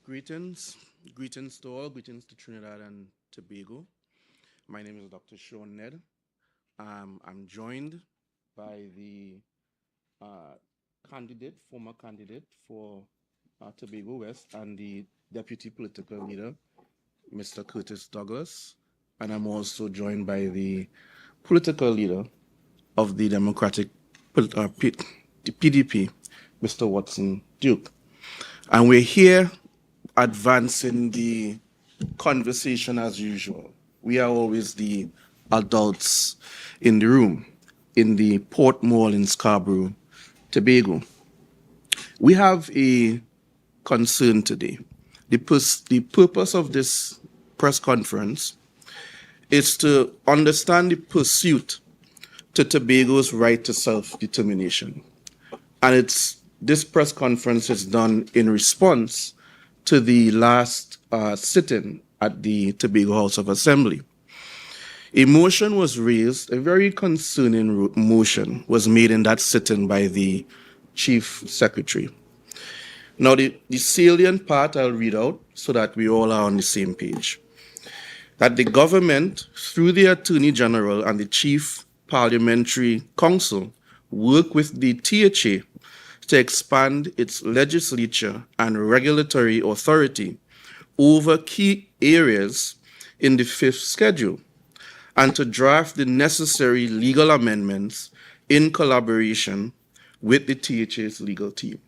Greetings to all, greetings to Trinidad and Tobago. My name is Dr. Sean Ned. I'm joined by the former candidate for Tobago West and the deputy political leader, Mr. Curtis Douglas. And I'm also joined by the political leader of the the PDP, Mr. Watson Duke. And we're here advancing the conversation as usual. We are always the adults in the room in the Port Mall in Scarborough, Tobago. We have a concern today. The purpose of this press conference is to understand the pursuit to Tobago's right to self-determination. And this press conference is done in response to the last sit-in at the Tobago House of Assembly. A motion was raised, a very concerning motion was made in that sit-in by the Chief Secretary. Now, the salient part I'll read out so that we all are on the same page. That the government, through the Attorney General and the Chief Parliamentary Council, work with the THA to expand its legislature and regulatory authority over key areas in the fifth schedule, and to draft the necessary legal amendments in collaboration with the THA's legal team.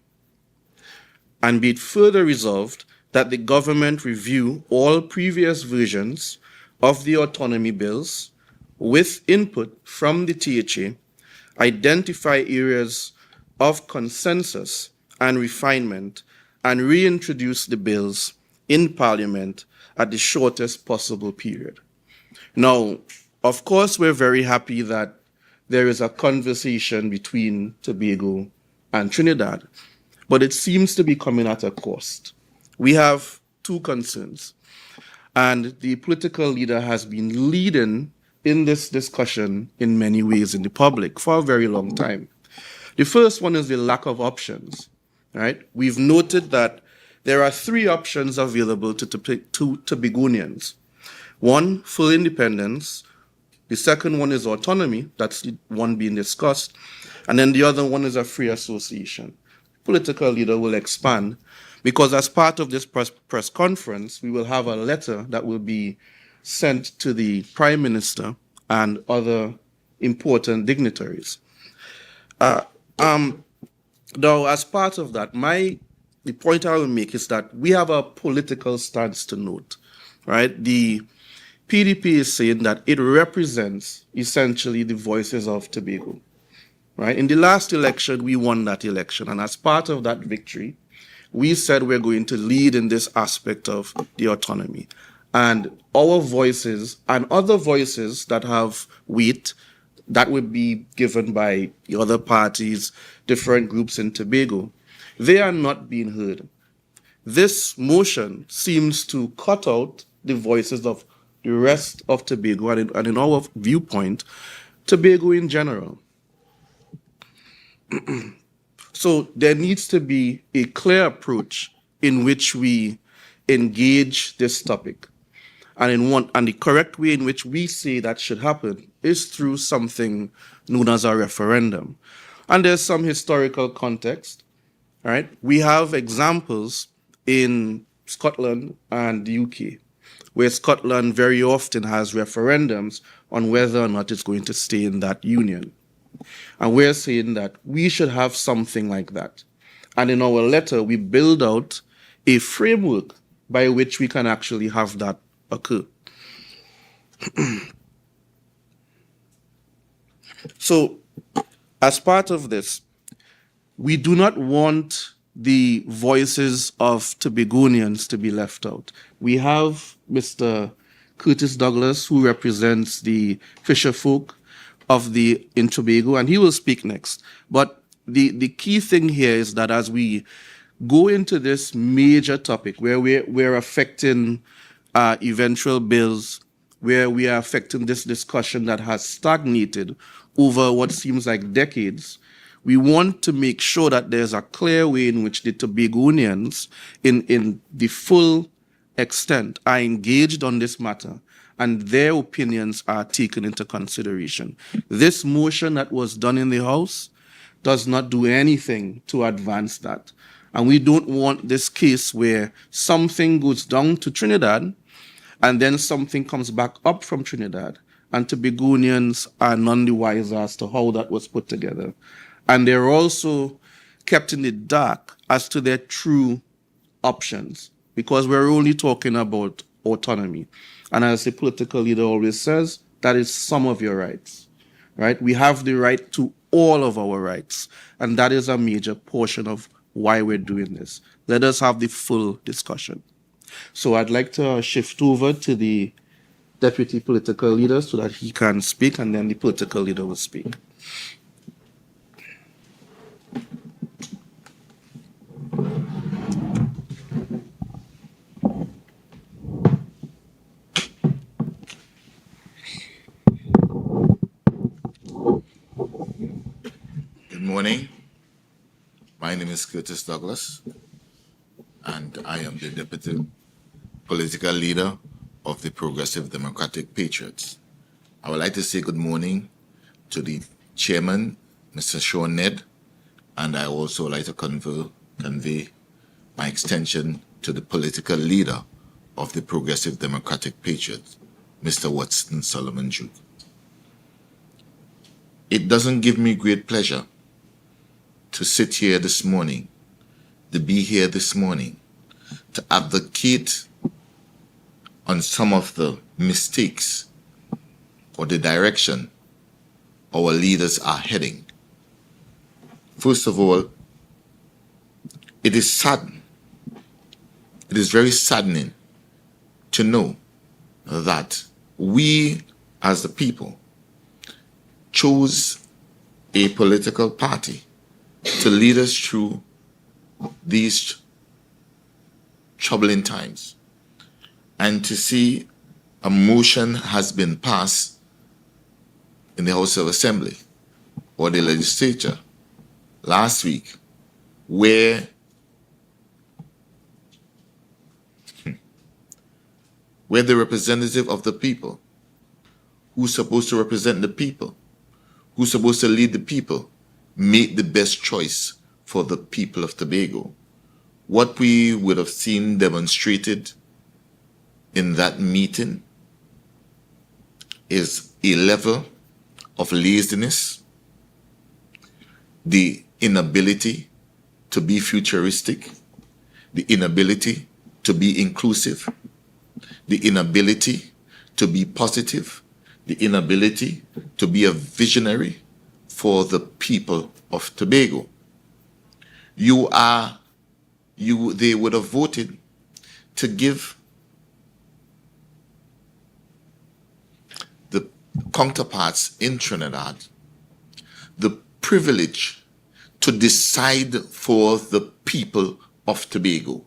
And be it further resolved that the government review all previous versions of the autonomy bills with input from the THA, identify areas of consensus and refinement, and reintroduce the bills in Parliament at the shortest possible period. Now, of course, we're very happy that there is a conversation between Tobago and Trinidad, but it seems to be coming at a cost. We have two concerns, and the political leader has been leading in this discussion in many ways in the public for a very long time. The first one is the lack of options, right? We've noted that there are three options available to Tobagonians. One, full independence. The second one is autonomy. That's the one being discussed. And then the other one is a free association. Political leader will expand because as part of this press conference, we will have a letter that will be sent to the Prime Minister and other important dignitaries. Now, as part of that, the point I will make is that we have a political stance to note, right? The PDP is saying that it represents essentially the voices of Tobago, right? In the last election, we won that election, and as part of that victory, we said we're going to lead in this aspect of the autonomy. And our voices and other voices that have weight that would be given by the other parties, different groups in Tobago, they are not being heard. This motion seems to cut out the voices of the rest of Tobago and in our viewpoint, Tobago in general. So there needs to be a clear approach in which we engage this topic. And the correct way in which we say that should happen is through something known as a referendum. And there's some historical context, right? We have examples in Scotland and the UK, where Scotland very often has referendums on whether or not it's going to stay in that union. And we're saying that we should have something like that. And in our letter, we build out a framework by which we can actually have that occur. So, as part of this, we do not want the voices of Tobagonians to be left out. We have Mr. Curtis Douglas, who represents the fisher folk in Tobago, and he will speak next. But the key thing here is that as we go into this major topic where we're affecting eventual bills, where we are affecting this discussion that has stagnated over what seems like decades, We want to make sure that there's a clear way in which the Tobagonians, in the full extent, are engaged on this matter and their opinions are taken into consideration. This motion that was done in the House does not do anything to advance that. And we don't want this case where something goes down to Trinidad and then something comes back up from Trinidad, and Tobagonians are none the wiser as to how that was put together. And they're also kept in the dark as to their true options, because we're only talking about autonomy. And as the political leader always says, that is some of your rights, right? We have the right to all of our rights, and that is a major portion of why we're doing this. Let us have the full discussion. So I'd like to shift over to the deputy political leader so that he can speak, and then the political leader will speak. Good morning. My name is Curtis Douglas, and I am the Deputy Political Leader of the Progressive Democratic Patriots. I would like to say good morning to the Chairman, Mr. Sean Ned, and I also like to convey my extension to the Political Leader of the Progressive Democratic Patriots, Mr. Watson Solomon Duke. It doesn't give me great pleasure to sit here this morning, to be here this morning, to advocate on some of the mistakes or the direction our leaders are heading. First of all, it is saddening. It is very saddening to know that we as the people chose a political party to lead us through these troubling times, and to see a motion has been passed in the House of Assembly or the legislature last week where the representative of the people, who's supposed to represent the people, who's supposed to lead the people, make the best choice for the people of Tobago. What we would have seen demonstrated in that meeting is a level of laziness, the inability to be futuristic, the inability to be inclusive, the inability to be positive, the inability to be a visionary for the people of Tobago. They would have voted to give the counterparts in Trinidad the privilege to decide for the people of Tobago.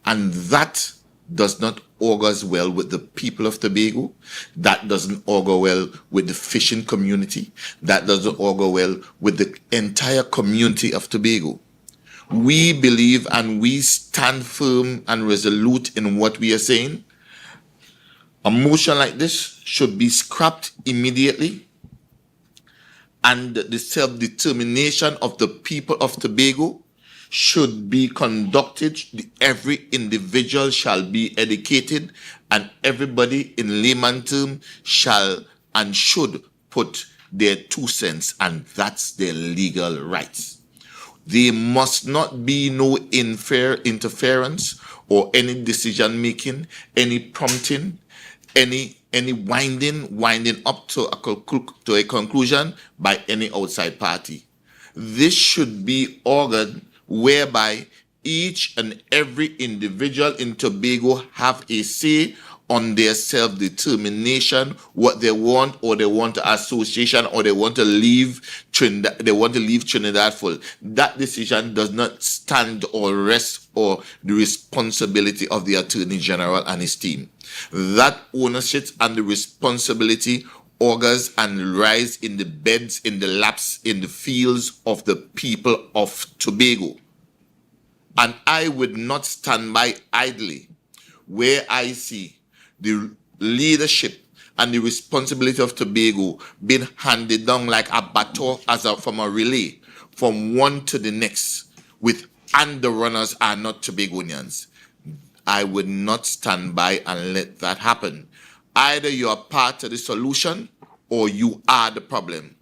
And that does not augur well with the people of Tobago. That doesn't augur well with the fishing community. That doesn't augur well with the entire community of Tobago. We believe and we stand firm and resolute in what we are saying. A motion like this should be scrapped immediately, and the self-determination of the people of Tobago should be conducted. Every individual shall be educated, and everybody in layman term shall and should put their 2 cents, and that's their legal rights. There must not be no interference or any decision making, any prompting, any winding up to a conclusion by any outside party. This should be ordered whereby each and every individual in Tobago have a say on their self-determination, what they want, or they want an association, or they want to leave Trinidad full. That decision does not stand or rest or the responsibility of the Attorney General and his team. That ownership and the responsibility augers and rise in the beds, in the laps, in the fields of the people of Tobago. And I would not stand by idly where I see the leadership and the responsibility of Tobago being handed down like a baton from a relay from one to the next, and the runners are not Tobagonians. I would not stand by and let that happen. Either you are part of the solution or you are the problem.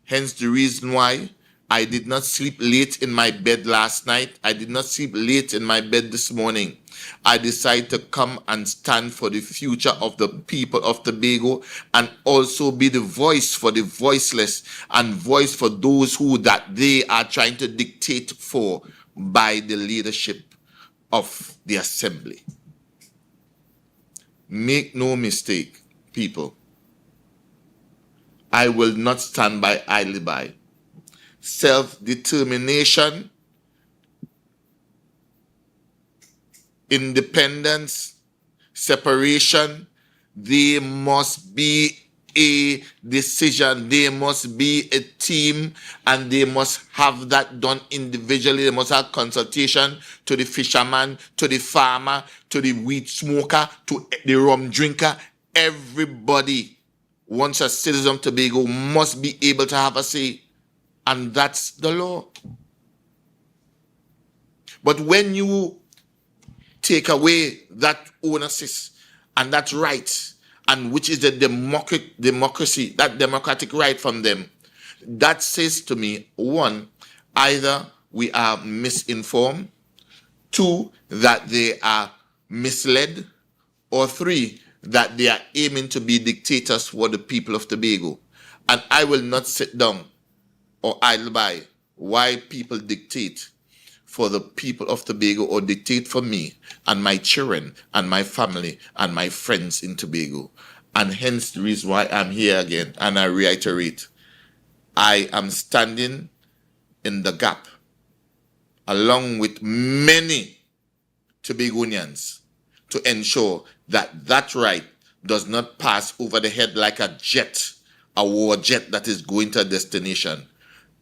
Hence the reason why I did not sleep late in my bed last night. I did not sleep late in my bed this morning. I decided to come and stand for the future of the people of Tobago and also be the voice for the voiceless and voice for those who that they are trying to dictate for by the leadership of the assembly. Make no mistake, people. I will not stand by idly by. Self-determination, independence, separation, they must be a decision. They must be a team, and they must have that done individually. They must have consultation to the fisherman, to the farmer, to the weed smoker, to the rum drinker. Everybody, once a citizen of Tobago, must be able to have a say. And that's the law. But when you take away that onus and that right, and which is the democracy, that democratic right from them, that says to me, one, either we are misinformed, two, that they are misled, or three, that they are aiming to be dictators for the people of Tobago. And I will not sit down or idle by why people dictate for the people of Tobago or dictate for me and my children and my family and my friends in Tobago. And hence the reason why I'm here again. And I reiterate, I am standing in the gap along with many Tobagonians to ensure that that right does not pass over the head like a jet, a war jet that is going to a destination.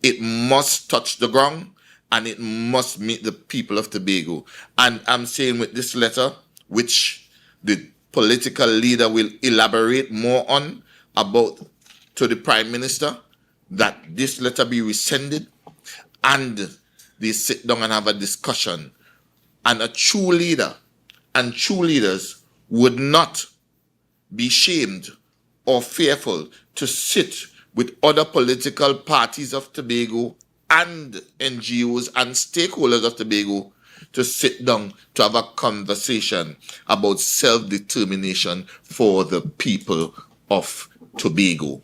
It must touch the ground and it must meet the people of Tobago. And I'm saying with this letter, which the political leader will elaborate more on about to the Prime Minister, that this letter be rescinded and they sit down and have a discussion. And a true leader and true leaders would not be shamed or fearful to sit with other political parties of Tobago and NGOs and stakeholders of Tobago to sit down to have a conversation about self-determination for the people of Tobago.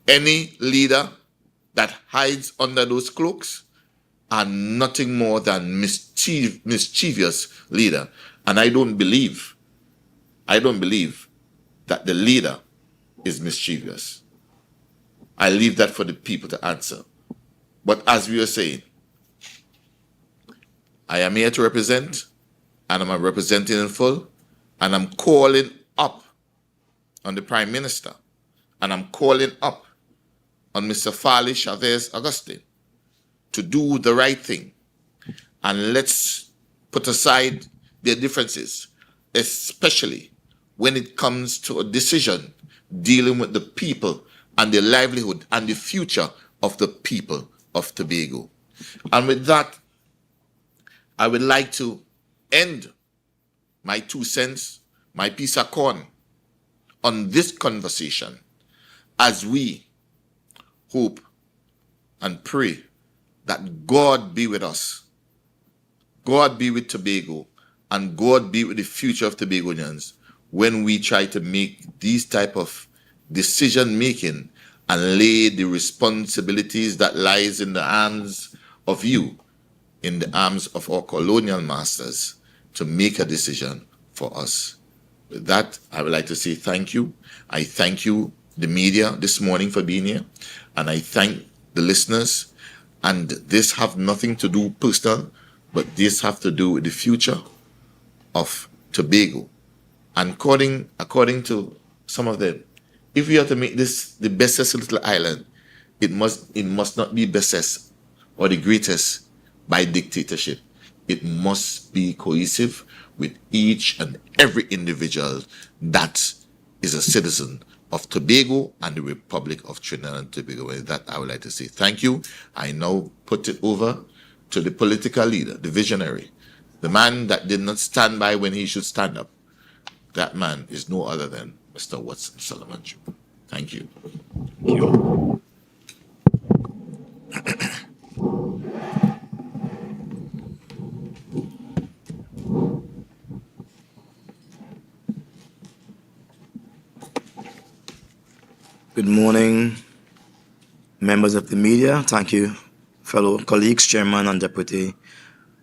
Any leader that hides under those cloaks are nothing more than mischievous leader. And I don't believe that the leader is mischievous. I leave that for the people to answer. But as we were saying, I am here to represent, and I'm representing in full, and I'm calling up on the Prime Minister, and I'm calling up on Mr. Farley Chavez Augustine to do the right thing. And let's put aside their differences, especially when it comes to a decision dealing with the people and the livelihood and the future of the people of Tobago. And with that, I would like to end my 2 cents, my piece of corn on this conversation as we hope and pray that God be with us, God be with Tobago, and God be with the future of Tobagonians when we try to make these type of decision making and lay the responsibilities that lies in the hands of you, in the arms of our colonial masters, to make a decision for us. With that, I would like to say thank you. I thank you, the media, this morning for being here, and I thank the listeners. And this have nothing to do personal, but this have to do with the future of Tobago. And according to some of them, if we are to make this the bestest little island, it must not be bestest or the greatest by dictatorship. It must be cohesive with each and every individual that is a citizen of Tobago and the Republic of Trinidad and Tobago. With that, I would like to say thank you. I now put it over to the political leader, the visionary, the man that did not stand by when he should stand up. That man is no other than Mr. Watson Solomon. Thank you. Good morning, members of the media. Thank you, fellow colleagues, chairman and deputy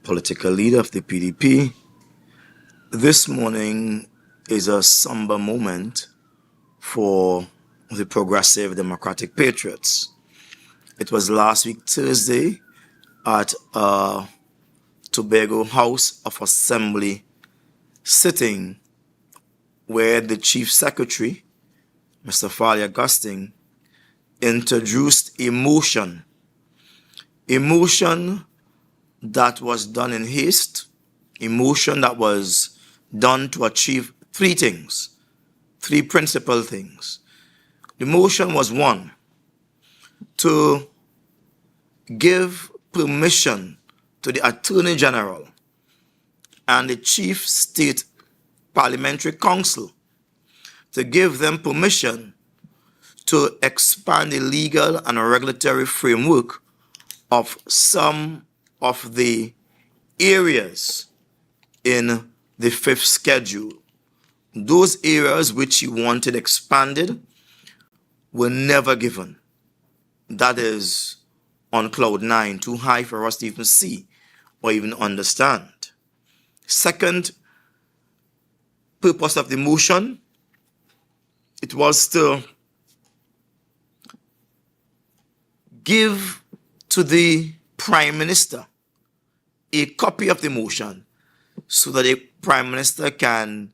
political leader of the PDP. This morning is a somber moment for the Progressive Democratic Patriots. It was last week Thursday at a Tobago House of Assembly sitting where the Chief Secretary, Mr. Falia Gusting, introduced a motion that was done in haste, a motion that was done to achieve three principal things. The motion was, one, to give permission to the Attorney General and the Chief State Parliamentary Council to give them permission to expand the legal and regulatory framework of some of the areas in the fifth schedule. Those areas which he wanted expanded were never given. That is on cloud nine, too high for us to even see or even understand. Second purpose of the motion, it was to give to the Prime Minister a copy of the motion so that the Prime Minister can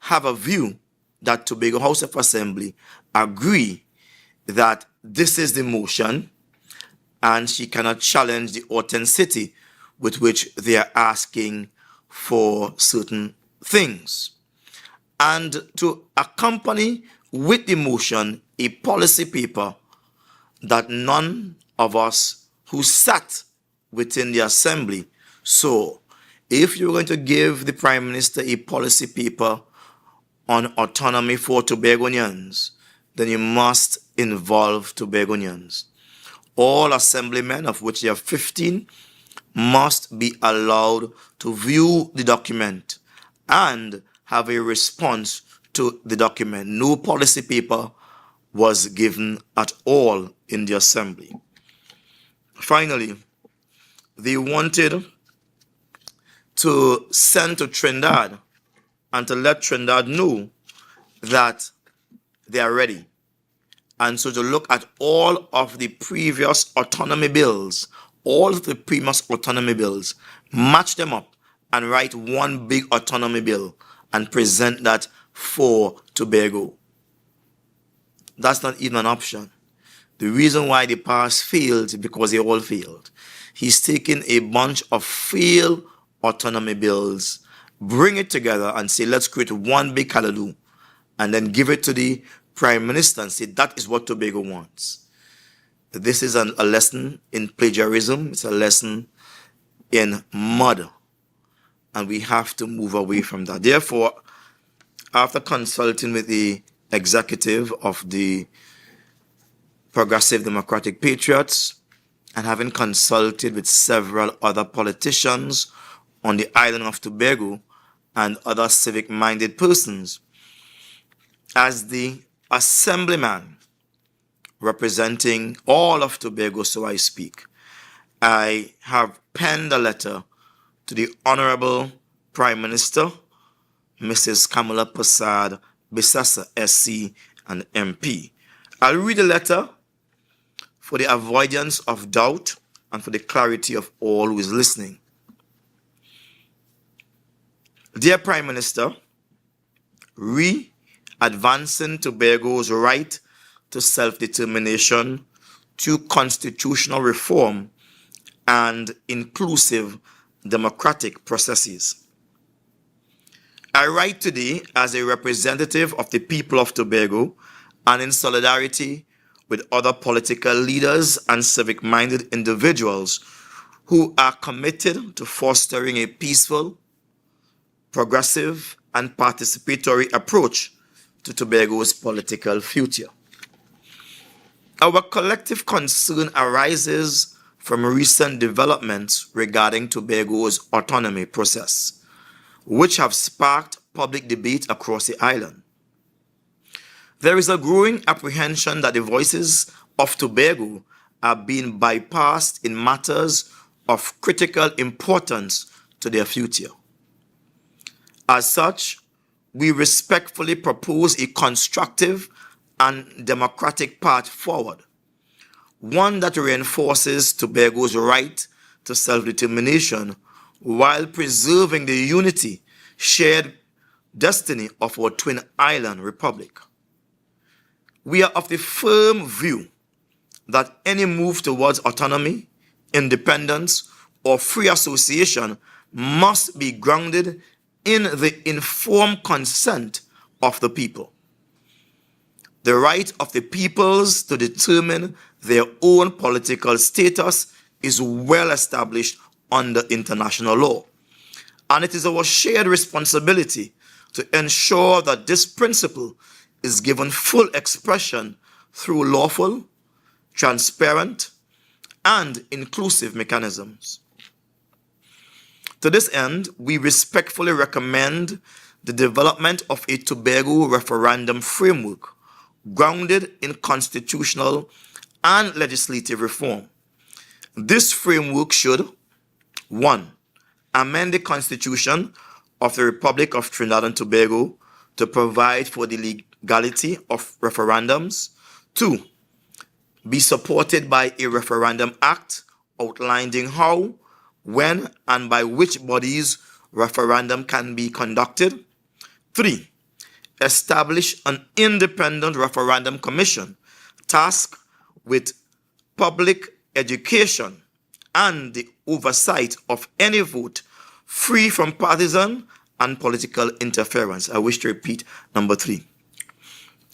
have a view that Tobago House of Assembly agree that this is the motion and she cannot challenge the authenticity with which they are asking for certain things. And to accompany with the motion a policy paper that none of us who sat within the assembly saw. If you're going to give the Prime Minister a policy paper on autonomy for Tobagonians, then you must involve Tobagonians. All assemblymen, of which there are 15, must be allowed to view the document and have a response to the document. No policy paper was given at all in the assembly. Finally, they wanted to send to Trinidad and to let Trinidad know that they are ready. And so to look at all of the previous autonomy bills, match them up and write one big autonomy bill and present that for Tobago. That's not even an option. The reason why the past failed is because they all failed. He's taken a bunch of failed autonomy bills, bring it together and say, let's create one big callaloo, and then give it to the Prime Minister and say, that is what Tobago wants. This is a lesson in plagiarism. It's a lesson in mud. And we have to move away from that. Therefore, after consulting with the executive of the Progressive Democratic Patriots and having consulted with several other politicians on the island of Tobago and other civic-minded persons, as the assemblyman representing all of Tobago, so I speak, I have penned a letter to the Honorable Prime Minister, Mrs. Kamala Prasad Bisasa, SC and MP. I'll read the letter for the avoidance of doubt and for the clarity of all who is listening. Dear Prime Minister, advancing Tobago's right to self-determination through constitutional reform and inclusive democratic processes. I write today as a representative of the people of Tobago and in solidarity with other political leaders and civic-minded individuals who are committed to fostering a peaceful, progressive, and participatory approach to Tobago's political future. Our collective concern arises from recent developments regarding Tobago's autonomy process, which have sparked public debate across the island. There is a growing apprehension that the voices of Tobago are being bypassed in matters of critical importance to their future. As such, we respectfully propose a constructive and democratic path forward, one that reinforces Tobago's right to self-determination while preserving the unity, shared destiny of our twin island republic. We are of the firm view that any move towards autonomy, independence, or free association must be grounded in the informed consent of the people. The right of the peoples to determine their own political status is well established under international law, and it is our shared responsibility to ensure that this principle is given full expression through lawful, transparent, and inclusive mechanisms. To this end, we respectfully recommend the development of a Tobago referendum framework grounded in constitutional and legislative reform. This framework should: 1. Amend the Constitution of the Republic of Trinidad and Tobago to provide for the legality of referendums. 2. Be supported by a referendum act outlining how, when, and by which bodies referendum can be conducted. 3. Establish an independent referendum commission tasked with public education and the oversight of any vote free from partisan and political interference. I wish to repeat number 3.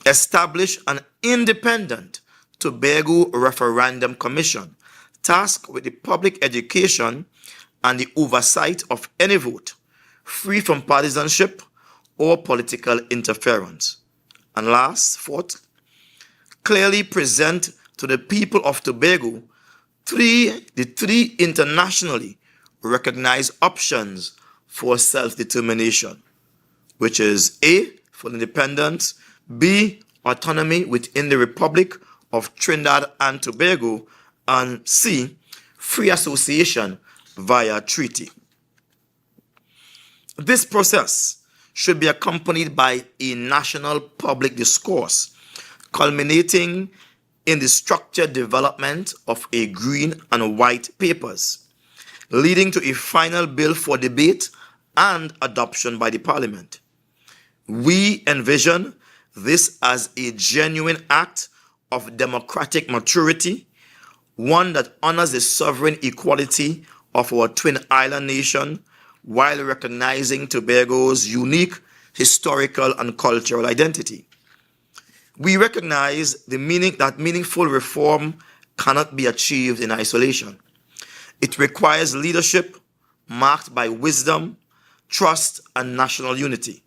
Establish an independent Tobago referendum commission tasked with the public education and the oversight of any vote free from partisanship or political interference. And last, 4th, clearly present to the people of Tobago the three internationally recognized options for self-determination, which is A, full independence, B, autonomy within the Republic of Trinidad and Tobago, and C, free association via treaty. This process should be accompanied by a national public discourse, culminating in the structured development of a green and white papers, leading to a final bill for debate and adoption by the Parliament. We envision this as a genuine act of democratic maturity, one that honors the sovereign equality of our twin island nation while recognizing Tobago's unique historical and cultural identity. We recognize that meaningful reform cannot be achieved in isolation. It requires leadership marked by wisdom, trust, and national unity.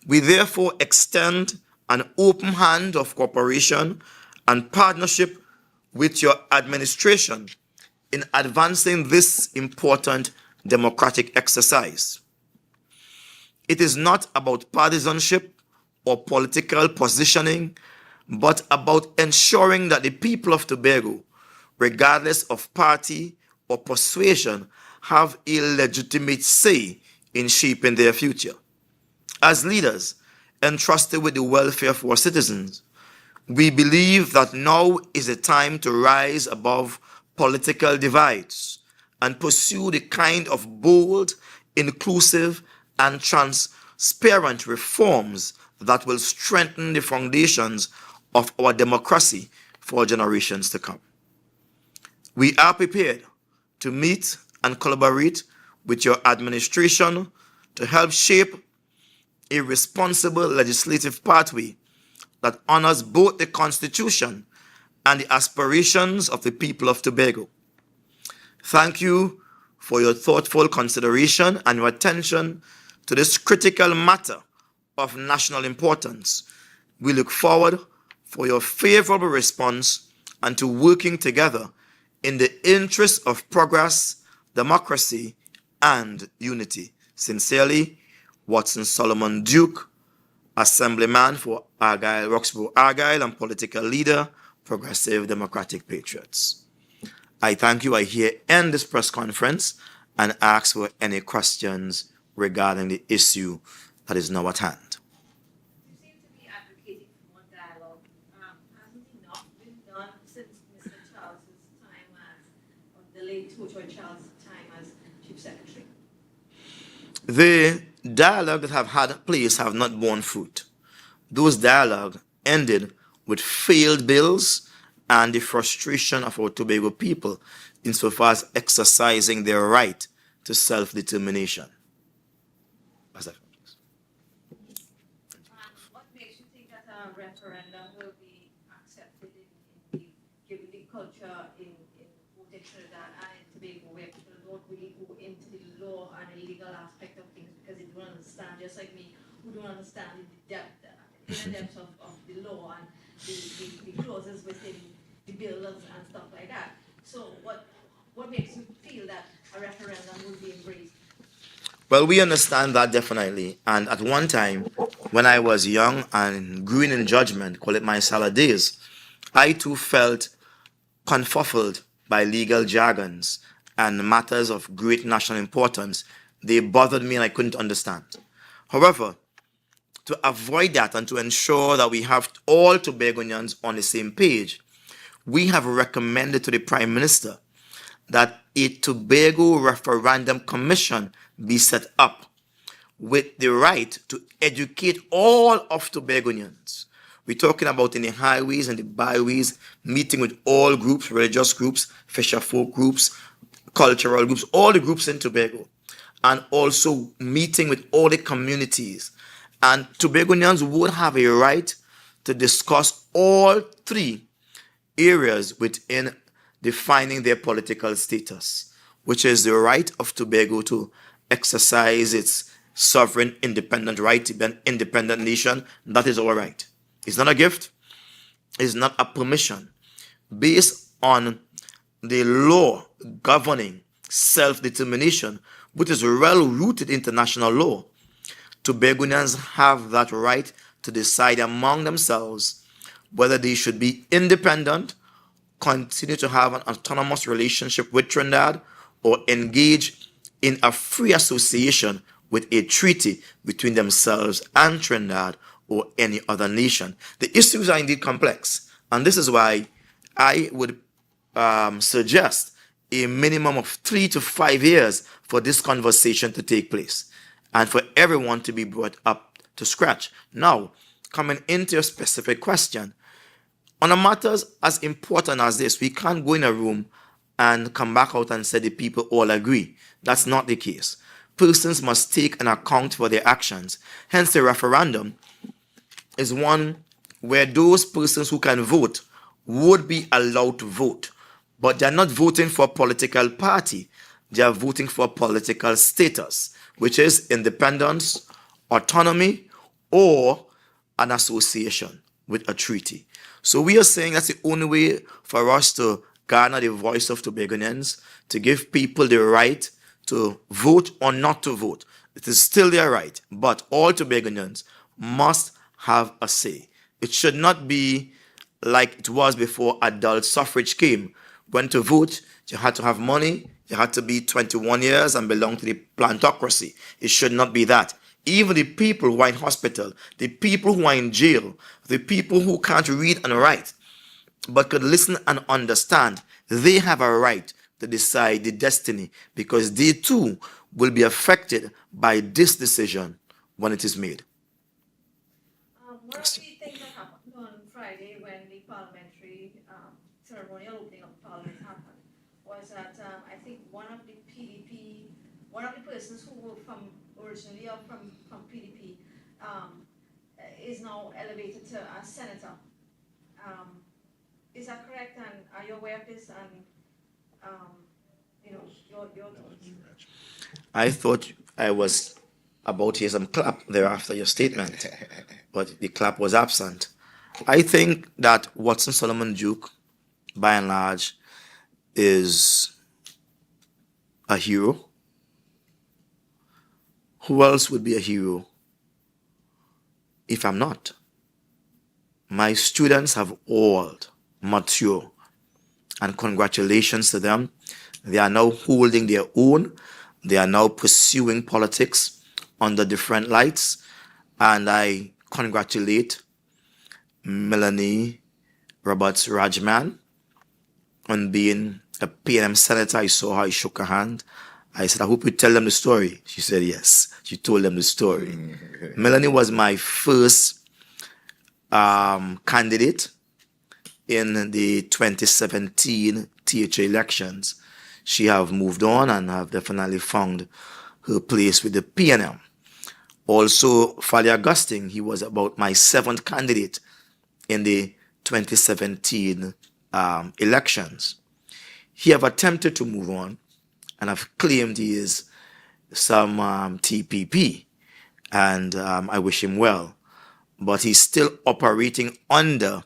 We therefore extend an open hand of cooperation and partnership with your administration in advancing this important democratic exercise. It is not about partisanship or political positioning, but about ensuring that the people of Tobago, regardless of party or persuasion, have a legitimate say in shaping their future. As leaders entrusted with the welfare of our citizens, we believe that now is the time to rise above political divides and pursue the kind of bold, inclusive, and transparent reforms that will strengthen the foundations of our democracy for generations to come. We are prepared to meet and collaborate with your administration to help shape a responsible legislative pathway that honors both the Constitution and the aspirations of the people of Tobago. Thank you for your thoughtful consideration and your attention to this critical matter of national importance. We look forward for your favorable response and to working together in the interest of progress, democracy, and unity. Sincerely, Watson Solomon Duke, Assemblyman for Argyle, Roxborough Argyle, and political leader, Progressive Democratic Patriots. I thank you. I here end this press conference and ask for any questions regarding the issue that is now at hand. You seem to be advocating for more dialogue. Hasn't enough been done since Mr. Charles's time or the late Tocho Charles' time as Chief Secretary? The dialogue that have had place have not borne fruit. Those dialogue ended with failed bills and the frustration of our Tobago people insofar as exercising their right to self-determination. What makes you think that a referendum will be accepted given the culture in both Trinidad and in Tobago, where people don't really go into the law and the legal aspect of things because they don't understand, just like me, who don't understand the depth of the law and the clauses within the bills and stuff like that. So what makes you feel that a referendum will be embraced? Well, we understand that definitely. And at one time, when I was young and green in judgment, call it my salad days, I too felt confuffled by legal jargons and matters of great national importance. They bothered me and I couldn't understand. However, to avoid that and to ensure that we have all Tobagonians on the same page, we have recommended to the Prime Minister that a Tobago Referendum Commission be set up with the right to educate all of Tobagonians. We're talking about in the highways and the byways, meeting with all groups, religious groups, fisher folk groups, cultural groups, all the groups in Tobago, and also meeting with all the communities. And Tobagonians would have a right to discuss all three areas within defining their political status, which is the right of Tobago to exercise its sovereign independent right to be an independent nation. That is our right. It's not a gift. It's not a permission. Based on the law governing self-determination, which is well-rooted international law, Tobagonians have that right to decide among themselves whether they should be independent, continue to have an autonomous relationship with Trinidad, or engage in a free association with a treaty between themselves and Trinidad or any other nation. The issues are indeed complex, and this is why I would suggest a minimum of 3 to 5 years for this conversation to take place and for everyone to be brought up to scratch. Now, coming into a specific question, on a matters as important as this, we can't go in a room and come back out and say the people all agree. That's not the case. Persons must take an account for their actions. Hence, the referendum is one where those persons who can vote would be allowed to vote. But they're not voting for a political party. They are voting for political status, which is independence, autonomy, or an association with a treaty. So we are saying that's the only way for us to garner the voice of Tobagonians, to give people the right to vote or not to vote. It is still their right, but all Tobagonians must have a say. It should not be like it was before adult suffrage came. When to vote, you had to have money, you had to be 21 years and belong to the plantocracy. It should not be that. Even the people who are in hospital, the people who are in jail, the people who can't read and write, but could listen and understand, they have a right to decide the destiny, because they too will be affected by this decision when it is made. One of the things that happened on Friday when the parliamentary ceremonial opening of Parliament happened was that I think one of the persons who were originally from PDP is now elevated to a senator. Is that correct? And are you aware of this? And your thoughts? I thought I was about to hear some clap thereafter your statement, but the clap was absent. I think that Watson Solomon Duke, by and large, is a hero. Who else would be a hero if I'm not? My students have all matured, and congratulations to them. They are now holding their own. They are now pursuing politics under different lights, and I congratulate Melanie Roberts Rajman on being a PNM senator. I saw her, I shook her hand. I said, I hope you tell them the story. She said, yes. She told them the story. Melanie was my first candidate in the 2017 THA elections. She have moved on and have definitely found her place with the PNM. Also, Fali Augustine, he was about my 7th candidate in the 2017 elections. He have attempted to move on and have claimed he is some TPP, and I wish him well. But he's still operating under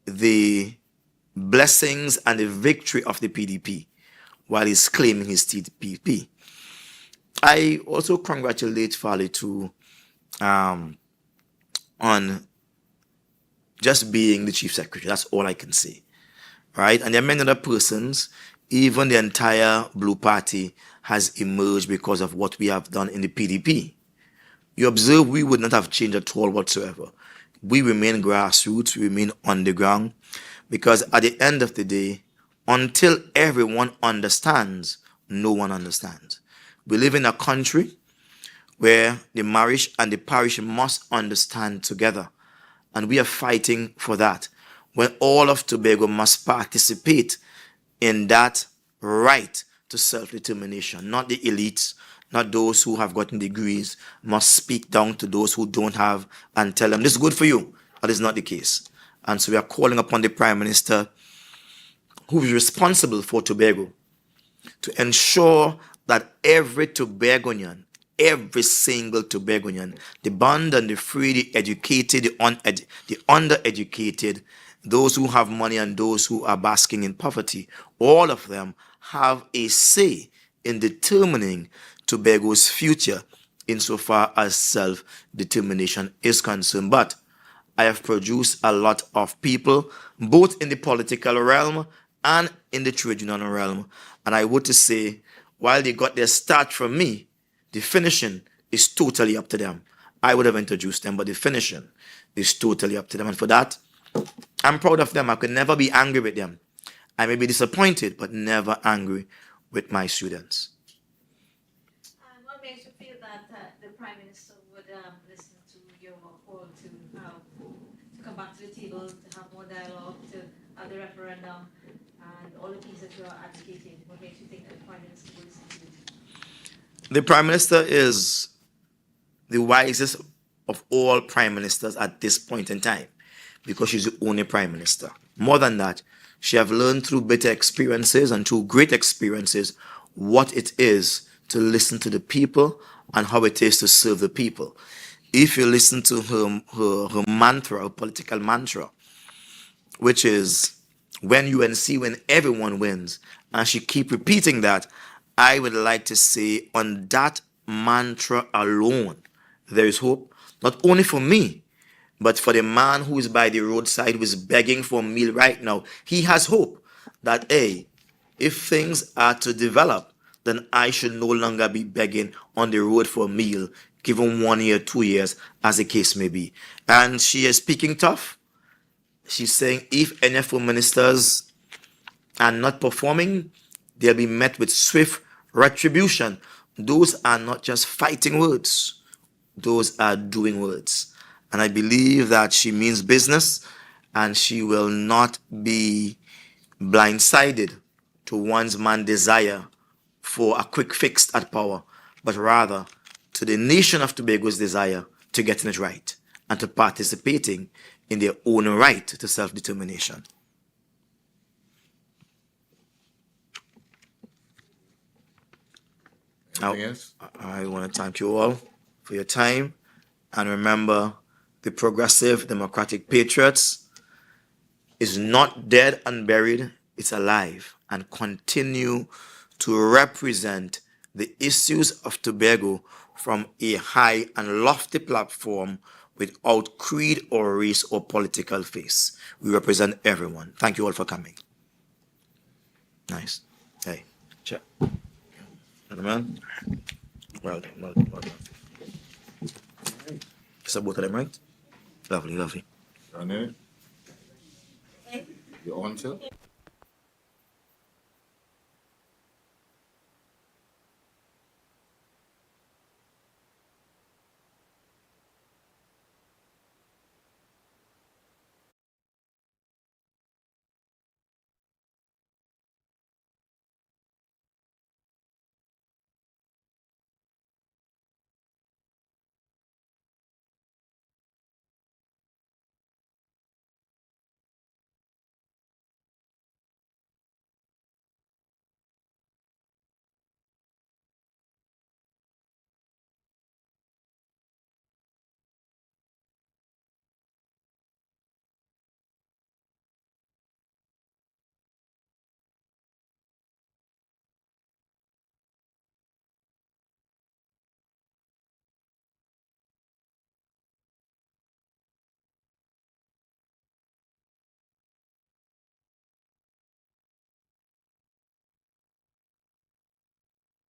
the blessings and the victory of the PDP while he's claiming his TPP. I also congratulate Fali too on just being the chief secretary. That's all I can say, right? And there are many other persons. Even the entire Blue Party has emerged because of what we have done in the PDP. You observe we would not have changed at all whatsoever. We remain grassroots, we remain underground, because at the end of the day, until everyone understands, no one understands. We live in a country where the marriage and the parish must understand together, and we are fighting for that. When all of Tobago must participate in that right to self-determination, not the elites, not those who have gotten degrees, must speak down to those who don't have and tell them, this is good for you. That is not the case. And so we are calling upon the Prime Minister, who is responsible for Tobago, to ensure that every Tobagonian, every single Tobagonian, the bond and the free, the educated, the undereducated, those who have money and those who are basking in poverty, all of them have a say in determining Tobago's future insofar as self-determination is concerned. But I have produced a lot of people, both in the political realm and in the trade union realm. And I would to say, while they got their start from me, the finishing is totally up to them. I would have introduced them, but the finishing is totally up to them. And for that, I'm proud of them. I could never be angry with them. I may be disappointed, but never angry with my students. And what makes you feel that the Prime Minister would listen to your call to come back to the table, to have more dialogue, to have the referendum, and all the things that you are advocating? What makes you think that the Prime Minister will listen to you? The Prime Minister is the wisest of all Prime Ministers at this point in time, because she's the only Prime Minister. More than that, she have learned through bitter experiences and through great experiences what it is to listen to the people and how it is to serve the people. If you listen to her mantra, her political mantra, which is when UNC, when everyone wins, and she keep repeating that, I would like to say on that mantra alone, there is hope, not only for me, but for the man who is by the roadside, who is begging for a meal right now. He has hope that, hey, if things are to develop, then I should no longer be begging on the road for a meal, given 1 year, 2 years, as the case may be. And she is speaking tough. She's saying if any of her ministers are not performing, they'll be met with swift retribution. Those are not just fighting words. Those are doing words. And I believe that she means business, and she will not be blindsided to one's man's desire for a quick fix at power, but rather to the nation of Tobago's desire to getting it right and to participating in their own right to self-determination. Anything else? I want to thank you all for your time, and remember, the Progressive Democratic Patriots is not dead and buried, it's alive, and continue to represent the issues of Tobago from a high and lofty platform without creed or race or political face. We represent everyone. Thank you all for coming. Nice. Hey, check. Gentlemen, well done, well done, well done. Is that both of them right? Lovely, lovely. You on still?